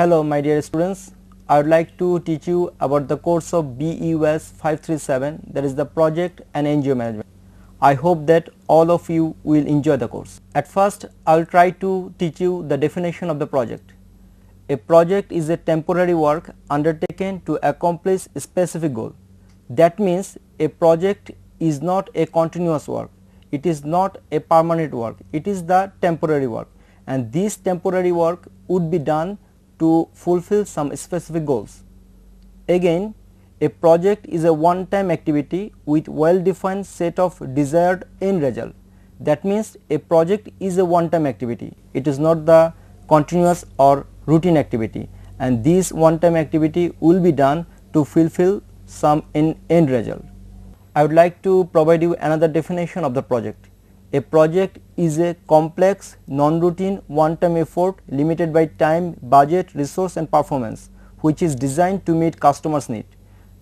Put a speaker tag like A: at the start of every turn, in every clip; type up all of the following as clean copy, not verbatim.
A: Hello my dear students, I would like to teach you about the course of BEUS 537, that is the Project and NGO Management. I hope that all of you will enjoy the course. At first, I will try to teach you the definition of the project. A project is a temporary work undertaken to accomplish a specific goal. That means a project is not a continuous work, it is not a permanent work, it is the temporary work, and this temporary work would be done to fulfill some specific goals. Again, a project is a one-time activity with well-defined set of desired end result. That means a project is a one-time activity, it is not the continuous or routine activity, and this one-time activity will be done to fulfill some end result. I would like to provide you another definition of the project. A project is a complex, non-routine, one-time effort limited by time, budget, resource and performance, which is designed to meet customers' need.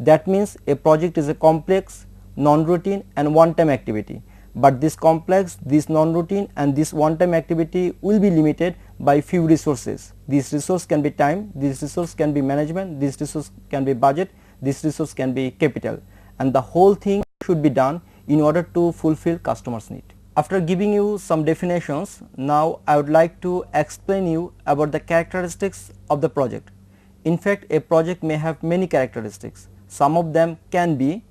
A: That means a project is a complex, non-routine and one-time activity, but this complex, this non-routine and this one-time activity will be limited by few resources. This resource can be time, this resource can be management, this resource can be budget, this resource can be capital, and the whole thing should be done in order to fulfill customers' need. After giving you some definitions, now I would like to explain you about the characteristics of the project. In fact, a project may have many characteristics. Some of them can be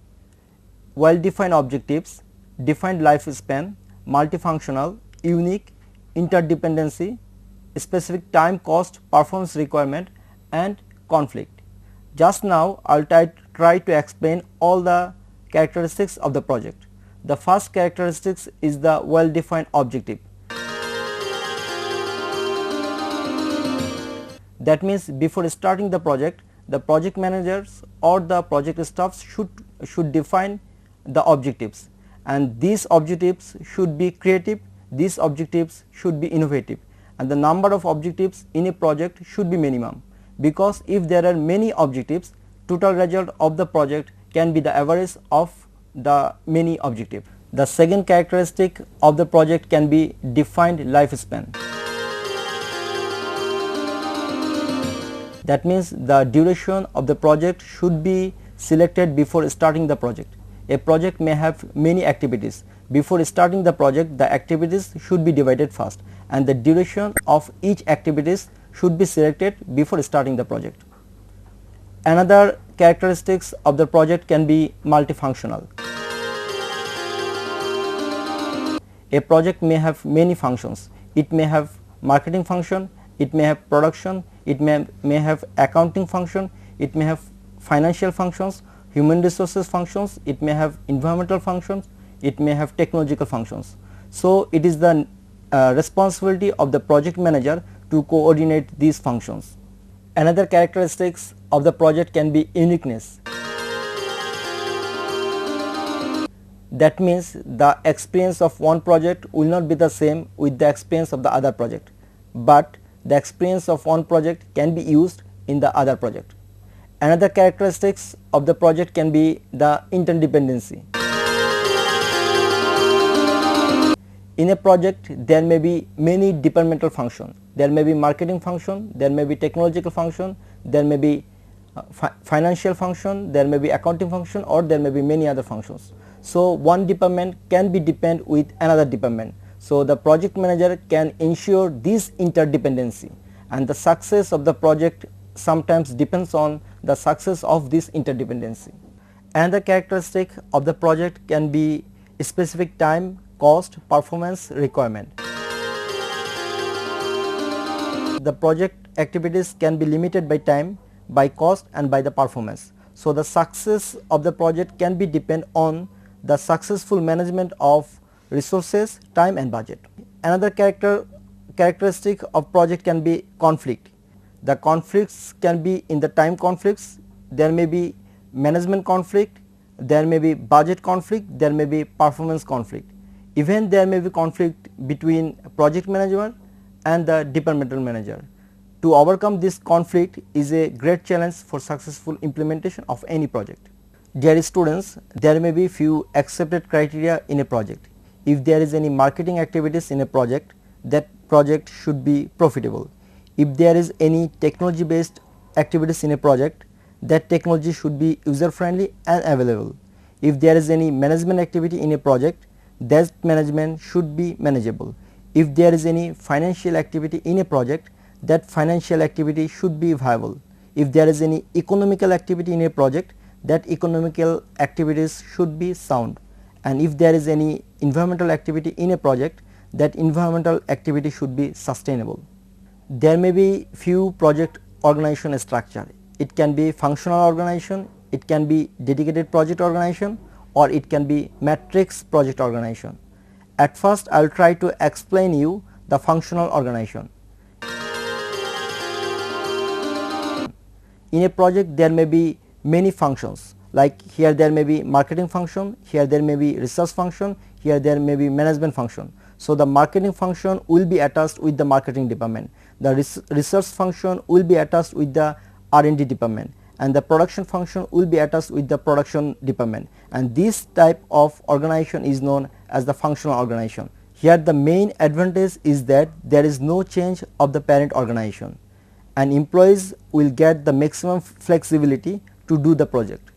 A: well-defined objectives, defined lifespan, multifunctional, unique, interdependency, specific time, cost, performance requirement and conflict. Just now I will try to explain all the characteristics of the project. The first characteristics is the well-defined objective. That means before starting the project managers or the project staffs should define the objectives, and these objectives should be creative, these objectives should be innovative, and the number of objectives in a project should be minimum, because if there are many objectives, total result of the project can be the average of the many objectives. The second characteristic of the project can be defined lifespan. That means the duration of the project should be selected before starting the project. A project may have many activities. Before starting the project, the activities should be divided first, and the duration of each activities should be selected before starting the project. Another characteristics of the project can be multifunctional. A project may have many functions. It may have marketing function, it may have production, it may have accounting function, it may have financial functions, human resources functions, it may have environmental functions, it may have technological functions. So it is the responsibility of the project manager to coordinate these functions. Another characteristics of the project can be uniqueness. That means the experience of one project will not be the same with the experience of the other project, but the experience of one project can be used in the other project. Another characteristics of the project can be the interdependency. In a project there may be many departmental functions. There may be marketing function, there may be technological function, there may be financial function, there may be accounting function, or there may be many other functions. So one department can be depend with another department. So the project manager can ensure this interdependency, and the success of the project sometimes depends on the success of this interdependency. Another characteristic of the project can be specific time, cost, performance requirement. The project activities can be limited by time, by cost and by the performance. So the success of the project can be depend on the successful management of resources, time and budget. Another characteristic of project can be conflict. The conflicts can be in the time conflicts, there may be management conflict, there may be budget conflict, there may be performance conflict. Even there may be conflict between project manager and the departmental manager. To overcome this conflict is a great challenge for successful implementation of any project. Dear students, there may be few accepted criteria in a project. If there is any marketing activities in a project, that project should be profitable. If there is any technology based activities in a project, that technology should be user friendly and available. If there is any management activity in a project, that management should be manageable. If there is any financial activity in a project, that financial activity should be viable. If there is any economical activity in a project, that economical activities should be sound. And if there is any environmental activity in a project, that environmental activity should be sustainable. There may be few project organization structure. It can be functional organization, it can be dedicated project organization, or it can be matrix project organization. At first I will try to explain you the functional organization. In a project there may be many functions, like here there may be marketing function, here there may be research function, here there may be management function. So the marketing function will be attached with the marketing department, the research function will be attached with the R&D department, and the production function will be attached with the production department, and this type of organization is known as the functional organization. Here the main advantage is that there is no change of the parent organization, and employees will get the maximum flexibility to do the project.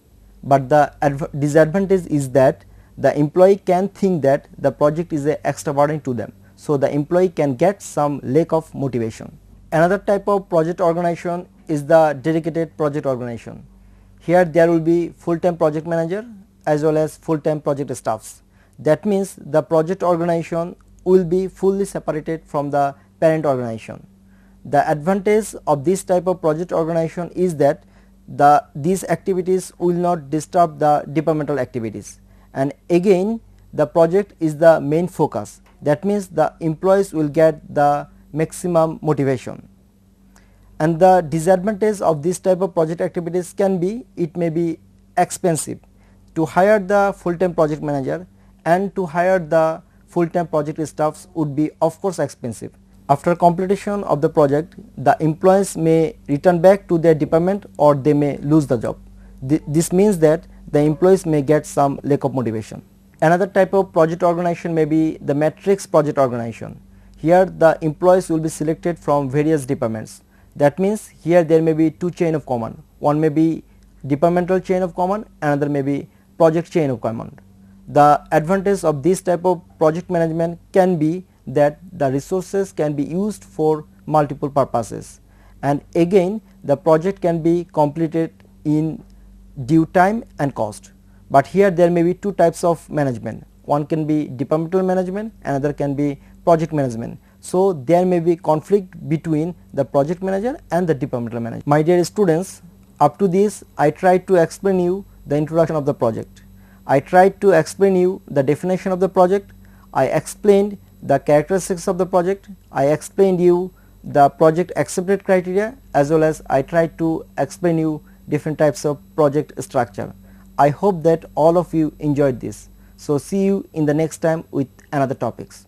A: But the disadvantage is that the employee can think that the project is an extra burden to them, so the employee can get some lack of motivation. Another type of project organization is the dedicated project organization. Here there will be full-time project manager as well as full-time project staffs. That means the project organization will be fully separated from the parent organization. The advantage of this type of project organization is that these activities will not disturb the departmental activities, and again the project is the main focus. That means the employees will get the maximum motivation. And the disadvantage of this type of project activities can be, it may be expensive. To hire the full-time project manager and to hire the full-time project staffs would be of course expensive. After completion of the project, the employees may return back to their department or they may lose the job. This means that the employees may get some lack of motivation. Another type of project organization may be the matrix project organization. Here the employees will be selected from various departments. That means here there may be two chain of command. One may be departmental chain of command, another may be project chain of command. The advantage of this type of project management can be that the resources can be used for multiple purposes, and again the project can be completed in due time and cost. But here there may be two types of management. One can be departmental management, another can be project management. So there may be conflict between the project manager and the departmental manager. My dear students, up to this I tried to explain you the introduction of the project. I tried to explain you the definition of the project. I explained the characteristics of the project. I explained you the project accepted criteria, as well as I tried to explain you different types of project structure. I hope that all of you enjoyed this. So see you in the next time with another topics.